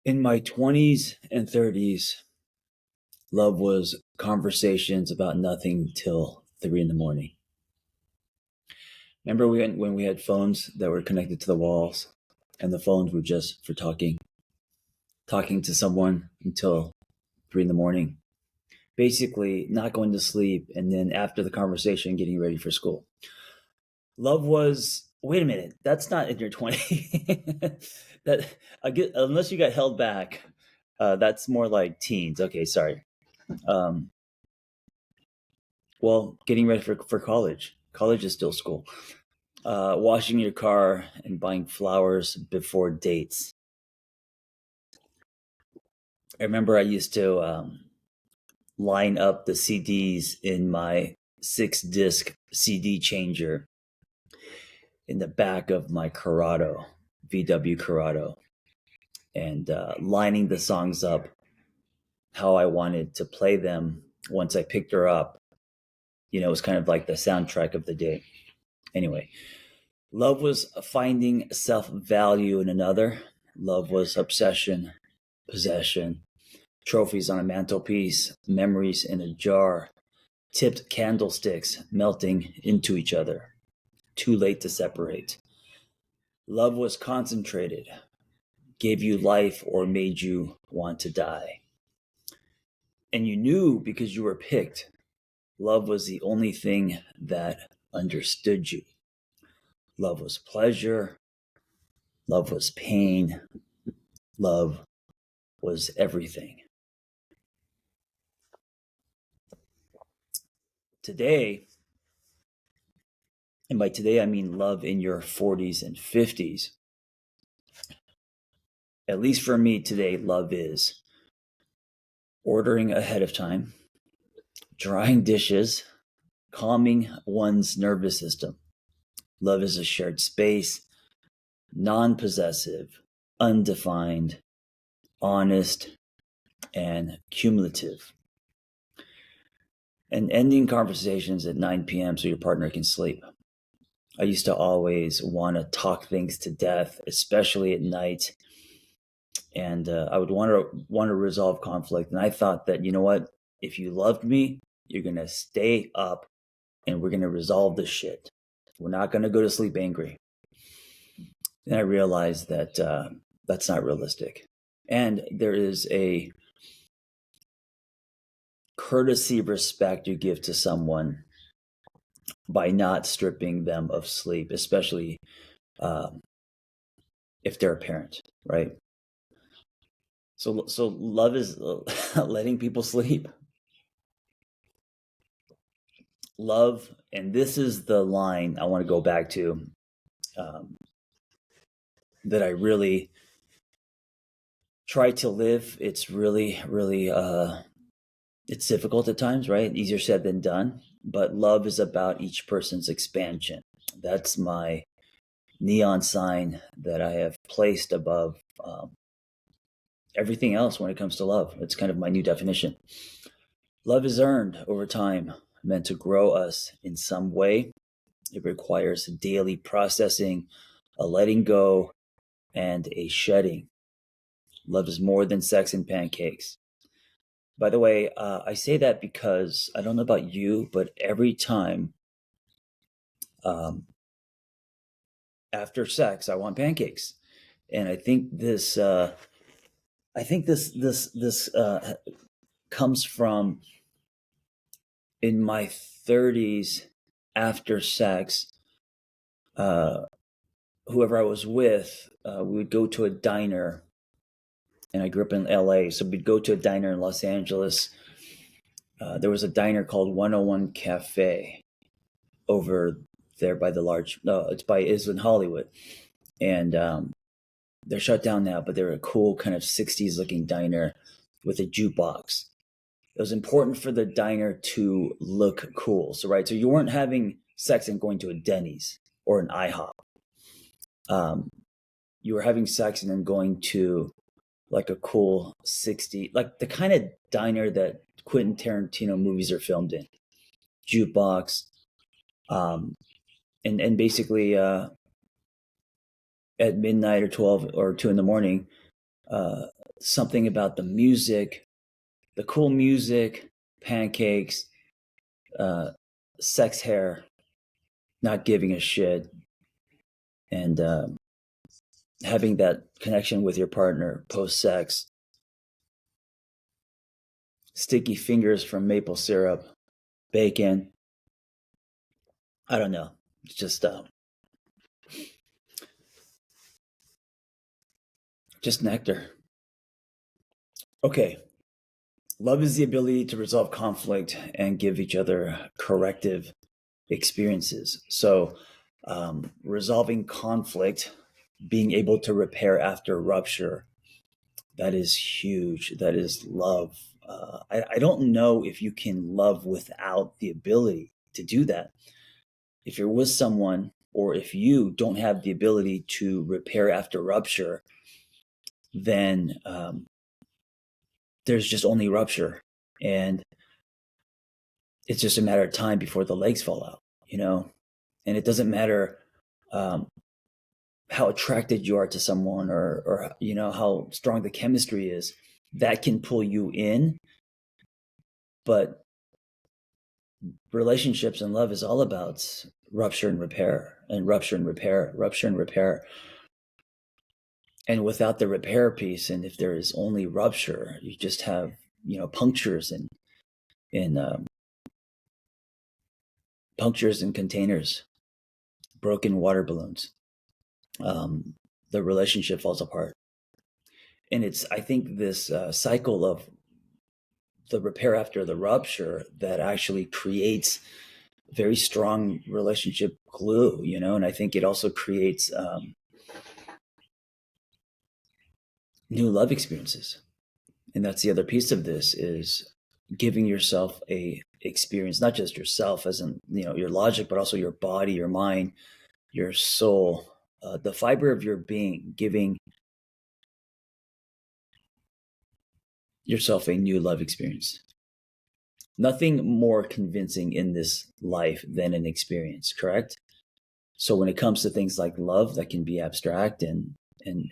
In my 20s and 30s, love was conversations about nothing till 3 in the morning. Remember when we had phones that were connected to the walls and the phones were just for talking to someone until 3 in the morning? Basically, not going to sleep and then after the conversation, getting ready for school. Love was, wait a minute, that's not in your 20s. that I get, unless you got held back, that's more like teens. Okay, sorry. Um, well, getting ready for college. College is still school. Washing your car and buying flowers before dates. I remember I used to line up the CDs in my 6 disc CD changer in the back of my Corrado, VW Corrado, and lining the songs up how I wanted to play them once I picked her up. It was kind of like the soundtrack of the day. Anyway, love was finding self value in another. Love was obsession, possession, trophies on a mantelpiece, memories in a jar, tipped candlesticks melting into each other, too late to separate. Love was concentrated, gave you life or made you want to die. And you knew because you were picked, love was the only thing that understood you. Love was pleasure, love was pain, love was everything. Today, and by today I mean love in your 40s and 50s, at least for me today, love is ordering ahead of time, drying dishes, calming one's nervous system. Love is a shared space, non possessive, undefined, honest, and cumulative. And ending conversations at 9 p.m. so your partner can sleep. I used to always want to talk things to death, especially at night. And I would want to resolve conflict. And I thought that, you know what? If you loved me, you're going to stay up and we're going to resolve this shit. We're not going to go to sleep angry. Then I realized that that's not realistic. And there is a courtesy respect you give to someone by not stripping them of sleep, especially um, if they're a parent, right? So love is letting people sleep. Love, and this is the line I want to go back to, um, that I really try to live. It's really it's difficult at times, right? Easier said than done. But love is about each person's expansion. That's my neon sign that I have placed above everything else when it comes to love. It's kind of my new definition. Love is earned over time, meant to grow us in some way. It requires daily processing, a letting go, and a shedding. Love is more than sex and pancakes. By the way, I say that because I don't know about you, but every time um, after sex, I want pancakes, and I think this comes from in my 30s after sex. Uh, Whoever I was with, we would go to a diner, and I grew up in LA, so we'd go to a diner in Los Angeles. There was a diner called 101 Cafe over there by the large. No, it's in Hollywood, and they're shut down now. But they're a cool kind of 60s looking diner with a jukebox. It was important for the diner to look cool. So you weren't having sex and going to a Denny's or an IHOP. Um, you were having sex and then going to like a cool 60, like the kind of diner that Quentin Tarantino movies are filmed in. Jukebox, um, and basically at midnight or 12 or 2 in the morning, something about the music, the cool music, pancakes, sex hair, not giving a shit, and having that connection with your partner post sex, sticky fingers from maple syrup, bacon. I don't know. It's just nectar. Okay. Love is the ability to resolve conflict and give each other corrective experiences. So, resolving conflict, being able to repair after rupture, that is huge. That is love. I don't know if you can love without the ability to do that. If you're with someone, or if you don't have the ability to repair after rupture, then there's just only rupture. And it's just a matter of time before the legs fall out, you know? And it doesn't matter um, how attracted you are to someone, or you know, how strong the chemistry is. That can pull you in, but relationships and love is all about rupture and repair, and rupture and repair, rupture and repair. And without the repair piece, and if there is only rupture, you just have, you know, punctures in punctures in containers, broken water balloons. The relationship falls apart. And it's, I think, this cycle of the repair after the rupture that actually creates very strong relationship glue, you know. And I think it also creates new love experiences. And that's the other piece of this, is giving yourself a experience, not just yourself as in, you know, your logic, but also your body, your mind, your soul, the fiber of your being, giving yourself a new love experience. Nothing more convincing in this life than an experience, correct? So when it comes to things like love, that can be abstract and and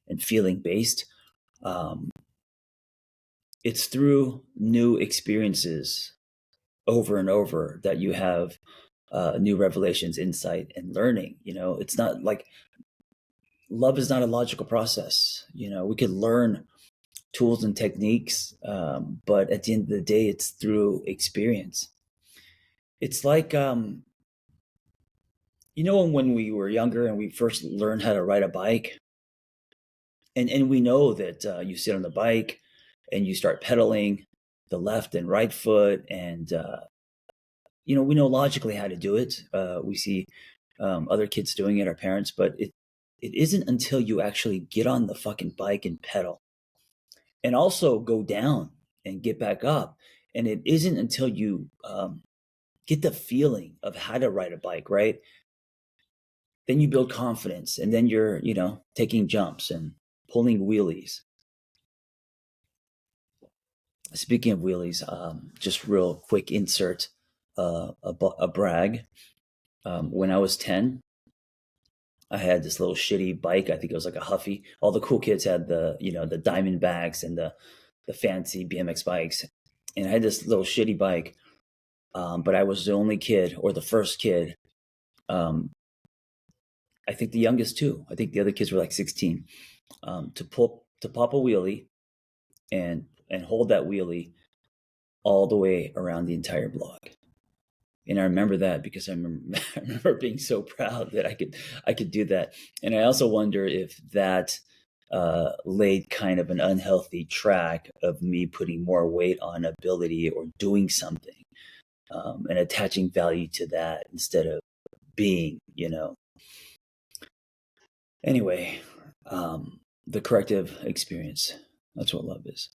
and feeling based, um, it's through new experiences over and over that you have new revelations, insight, and learning. You know, it's not like, love is not a logical process. You know, we could learn tools and techniques, but at the end of the day, it's through experience. It's like, you know, when we were younger and we first learned how to ride a bike, and we know that you sit on the bike and you start pedaling the left and right foot, and you know, we know logically how to do it. We see other kids doing it, our parents, but it isn't until you actually get on the fucking bike and pedal, and also go down and get back up. And it isn't until you get the feeling of how to ride a bike, right? Then you build confidence, and then you're, you know, taking jumps and pulling wheelies. Speaking of wheelies, just real quick insert, a brag. When I was 10, I had this little shitty bike. I think it was like a Huffy. All the cool kids had the, you know, the Diamondbacks and the fancy BMX bikes. And I had this little shitty bike, but I was the only kid, or the first kid. Um, I think the youngest too. I think the other kids were like 16. To pop a wheelie and hold that wheelie all the way around the entire block. And I remember that because I remember being so proud that I could do that. And I also wonder if that laid kind of an unhealthy track of me putting more weight on ability or doing something, and attaching value to that instead of being, you know. Anyway, the corrective experience. That's what love is.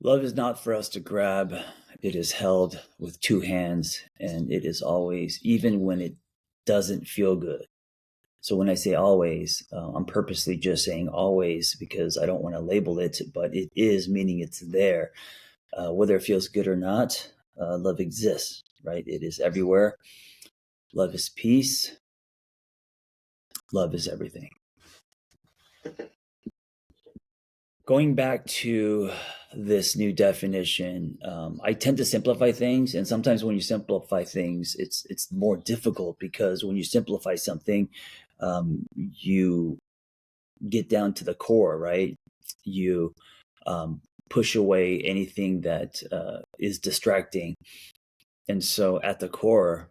Love is not for us to grab. It is held with two hands, and it is always, even when it doesn't feel good. So when I say always, I'm purposely just saying always because I don't want to label it, but it is, meaning it's there. Whether it feels good or not, love exists, right? It is everywhere. Love is peace. Love is everything. Going back to this new definition, I tend to simplify things, and sometimes when you simplify things, it's more difficult because when you simplify something, you get down to the core, right? You push away anything that is distracting, and so at the core,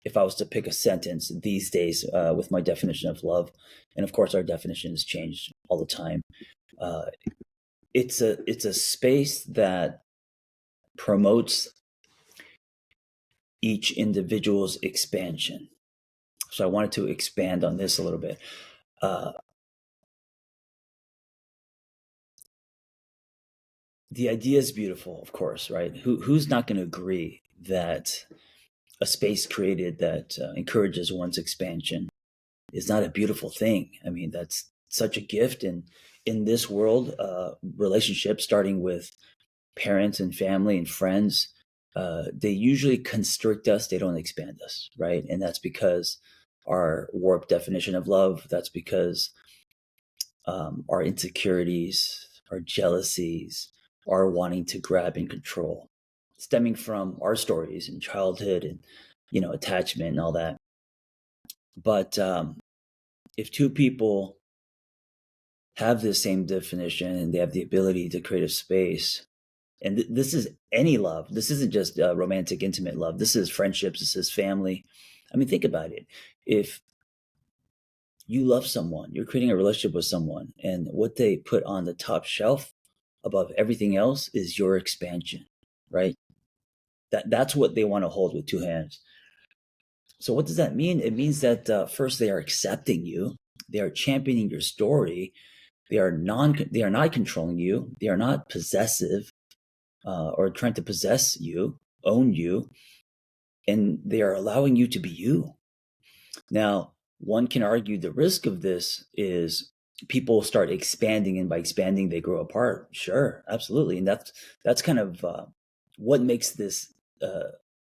if I was to pick a sentence these days with my definition of love, and of course our definitions change all the time. Uh, it's a space that promotes each individual's expansion. So I wanted to expand on this a little bit. The idea is beautiful, of course, right? Who's not going to agree that a space created that encourages one's expansion is not a beautiful thing? I mean, that's such a gift, and in this world, relationships starting with parents and family and friends, they usually constrict us, they don't expand us, right? And that's because our warped definition of love, that's because our insecurities, our jealousies, our wanting to grab and control, stemming from our stories in childhood and, attachment and all that. But if two people have the same definition and they have the ability to create a space, and this is any love. This isn't just romantic, intimate love. This is friendships. This is family. I mean, think about it. If you love someone, you're creating a relationship with someone, and what they put on the top shelf above everything else is your expansion, right? That's what they want to hold with two hands. So what does that mean? It means that first they are accepting you, they are championing your story, they are not controlling you, they are not possessive, or trying to possess you, own you, and they are allowing you to be you. Now, one can argue the risk of this is people start expanding, and by expanding, they grow apart. Sure, absolutely, and that's kind of what makes this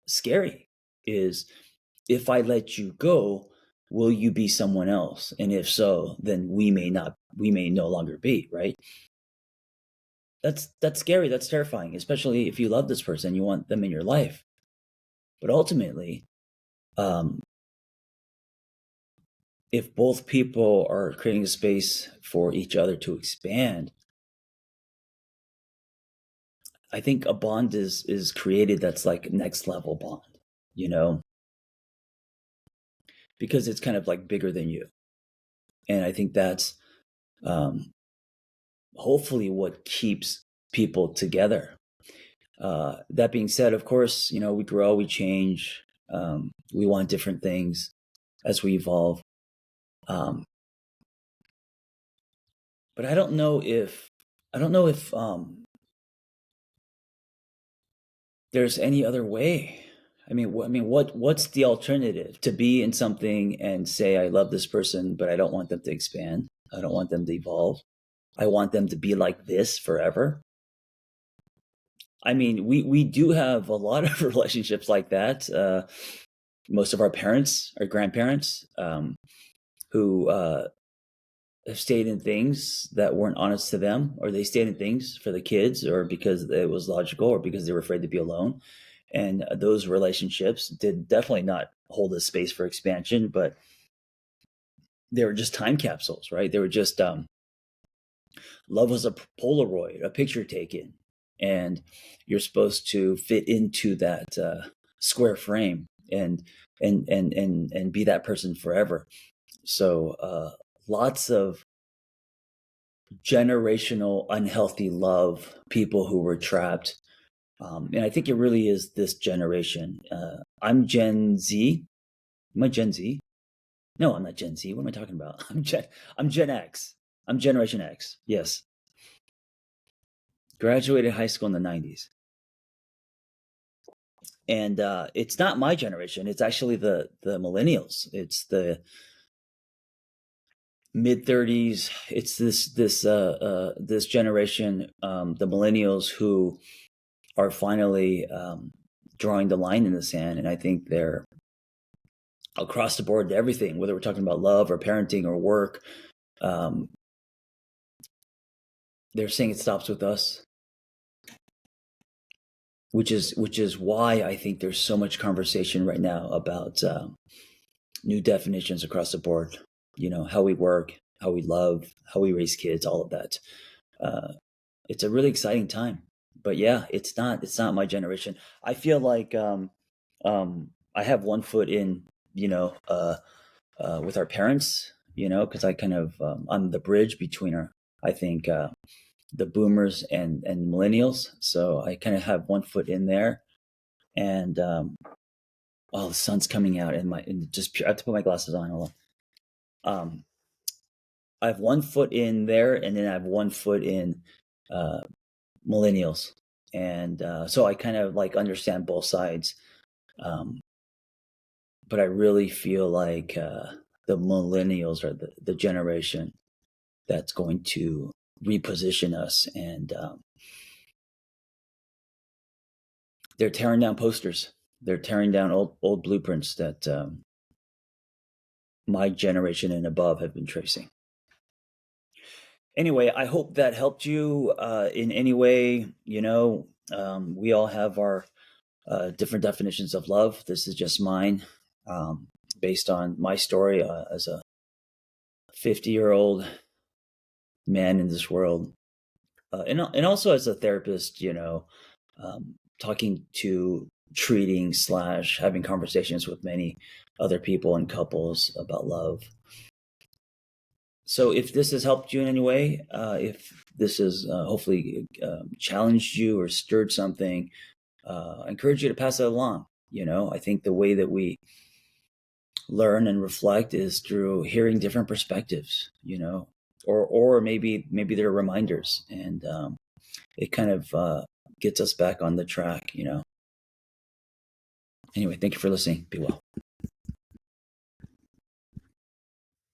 scary. Is if I let you go, will you be someone else? And if so, then we may no longer be, right? That's scary, that's terrifying, especially if you love this person, you want them in your life. But ultimately, um, if both people are creating a space for each other to expand, I think a bond is created that's like next level bond, you know, because it's kind of like bigger than you. And I think that's um, hopefully what keeps people together. That being said, of course, we grow, we change, we want different things as we evolve. Um, but I don't know if there's any other way. What's the alternative? To be in something and say I love this person, but I don't want them to expand. I don't want them to evolve. I want them to be like this forever. I mean, we do have a lot of relationships like that. Most of our parents, our grandparents, who have stayed in things that weren't honest to them, or they stayed in things for the kids, or because it was logical, or because they were afraid to be alone. And those relationships did definitely not hold a space for expansion, but they were just time capsules, right? They were just love was a Polaroid, a picture taken, and you're supposed to fit into that square frame and be that person forever. So lots of generational unhealthy love, people who were trapped. And I think it really is this generation. I'm Gen Z. Am I Gen Z? No, I'm not Gen Z. What am I talking about? I'm Gen X. I'm Generation X. Yes. Graduated high school in the 90s. And it's not my generation. It's actually the millennials. It's the mid 30s. It's this generation, the millennials, who are finally drawing the line in the sand. And I think they're across the board to everything, whether we're talking about love or parenting or work. they're saying it stops with us, which is why I think there's so much conversation right now about new definitions across the board. How we work, how we love, how we raise kids, all of that. It's a really exciting time. But yeah, it's not my generation. I feel like I have one foot in, with our parents, because I kind of I'm the bridge between I think the boomers and millennials. So I kind of have one foot in there, and oh, the sun's coming out, and just I have to put my glasses on. Hold on. I have one foot in there, and then I have one foot in uh, millennials, and so I kind of like understand both sides. Um, but I really feel like the millennials are the generation that's going to reposition us, and they're tearing down posters. They're tearing down old blueprints that my generation and above have been tracing. Anyway, I hope that helped you in any way. We all have our different definitions of love. This is just mine, based on my story as a 50-year-old man in this world, and also as a therapist. Talking to, treating / having conversations with many other people and couples about love. So if this has helped you in any way, if this has hopefully challenged you or stirred something, I encourage you to pass it along. I think the way that we learn and reflect is through hearing different perspectives, or maybe they're reminders, and it kind of gets us back on the track. Anyway, thank you for listening. Be well.